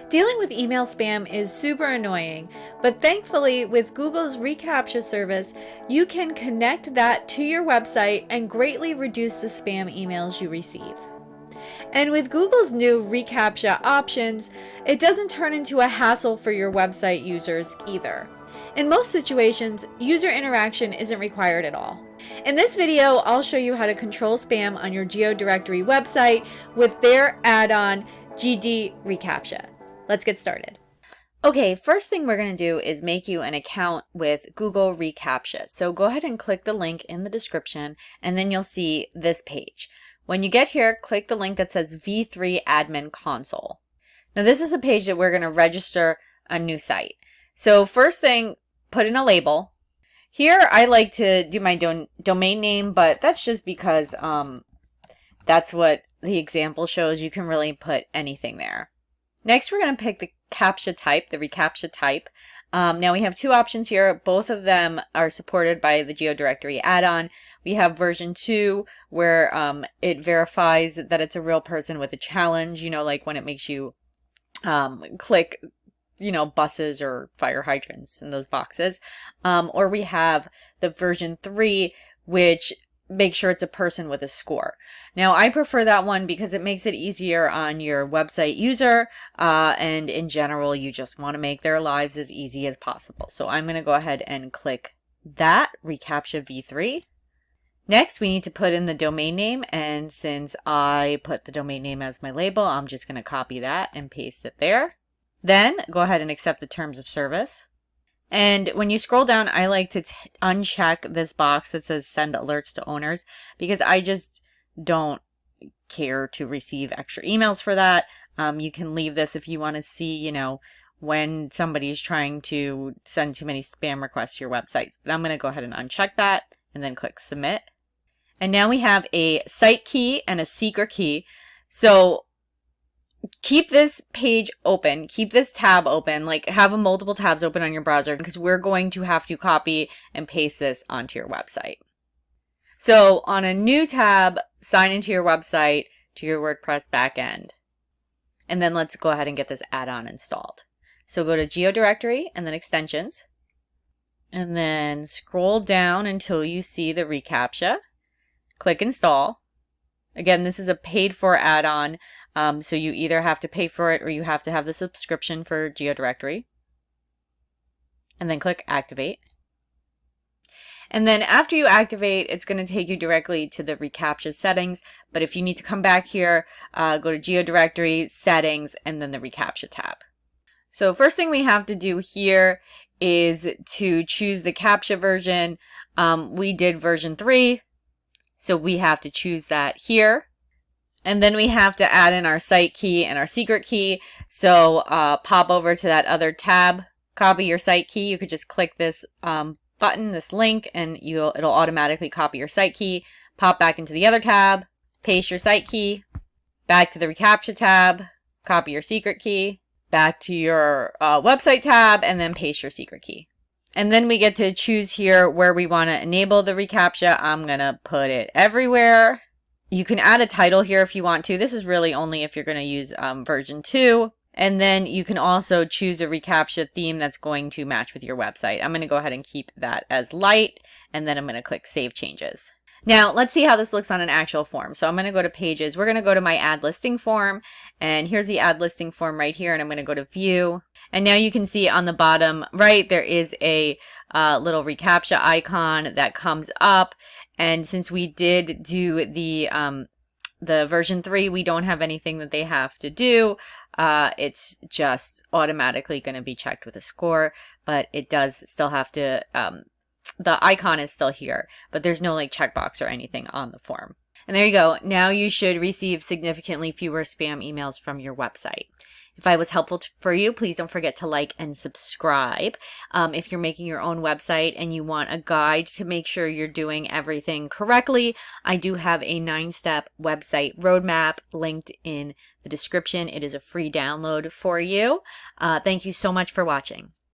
Dealing with email spam is super annoying, but thankfully with Google's reCaptcha service, you can connect that to your website and greatly reduce the spam emails you receive. And with Google's new reCaptcha options, it doesn't turn into a hassle for your website users either. In most situations, user interaction isn't required at all. In this video, I'll show you how to control spam on your Geodirectory website with their add-on GD reCaptcha. Let's get started. Okay, first thing we're going to do is make you an account with Google reCaptcha. So go ahead and click the link in the description and then you'll see this page. When you get here, click the link that says V3 Admin Console. Now this is a page that we're going to register a new site. So first thing, put in a label. Here I like to do my domain name, but that's just because that's what the example shows. You can really put anything there. Next, we're going to pick the CAPTCHA type, the reCAPTCHA type. Now we have two options here. Both of them are supported by the Geodirectory Addon. We have version 2 where it verifies that it's a real person with a challenge, you know, like when it makes you click, you know, buses or fire hydrants in those boxes. Or we have the version 3, which makes sure it's a person with a score. Now, I prefer that one because it makes it easier on your website user, and in general, you just want to make their lives as easy as possible. So I'm going to go ahead and click that, reCAPTCHA V3. Next, we need to put in the domain name, and since I put the domain name as my label, I'm just going to copy that and paste it there. Then, go ahead and accept the terms of service. And when you scroll down, I like to uncheck this box that says send alerts to owners because I just don't care to receive extra emails for that. You can leave this if you want to see, you know, when somebody's trying to send too many spam requests to your websites. But I'm going to go ahead and uncheck that and then click submit. And now we have a site key and a secret key. So keep this page open, keep this tab open, like have multiple tabs open on your browser because we're going to have to copy and paste this onto your website. So on a new tab, sign into your website to your WordPress backend. And then let's go ahead and get this add-on installed. So go to Geodirectory and then extensions. And then scroll down until you see the reCAPTCHA. Click install. Again, this is a paid for add-on. So you either have to pay for it or you have to have the subscription for Geodirectory. And then click activate. And then after you activate, it's going to take you directly to the reCAPTCHA settings. But if you need to come back here, go to Geodirectory, settings, and then the reCAPTCHA tab. So first thing we have to do here is to choose the CAPTCHA version. We did version 3, so we have to choose that here. And then we have to add in our site key and our secret key. So pop over to that other tab, copy your site key. You could just click this button, this link, and it'll automatically copy your site key. Pop back into the other tab, paste your site key, back to the reCAPTCHA tab, copy your secret key, back to your website tab, and then paste your secret key. And then we get to choose here where we want to enable the reCAPTCHA. I'm going to put it everywhere. You can add a title here if you want to. This is really only if you're going to use version 2. And then you can also choose a reCAPTCHA theme that's going to match with your website. I'm going to go ahead and keep that as light, and then I'm going to click Save Changes. Now, let's see how this looks on an actual form. So I'm going to go to Pages. We're going to go to my Add Listing form, and here's the Add Listing form right here, and I'm going to go to View. And now you can see on the bottom right, there is a little reCAPTCHA icon that comes up. And since we did do the version 3, we don't have anything that they have to do. It's just automatically going to be checked with a score, but it does still have to, the icon is still here, but there's no like checkbox or anything on the form. And there you go. Now you should receive significantly fewer spam emails from your website. If I was helpful for you, please don't forget to like and subscribe. If you're making your own website and you want a guide to make sure you're doing everything correctly, I do have a 9-step website roadmap linked in the description. It is a free download for you. Thank you so much for watching.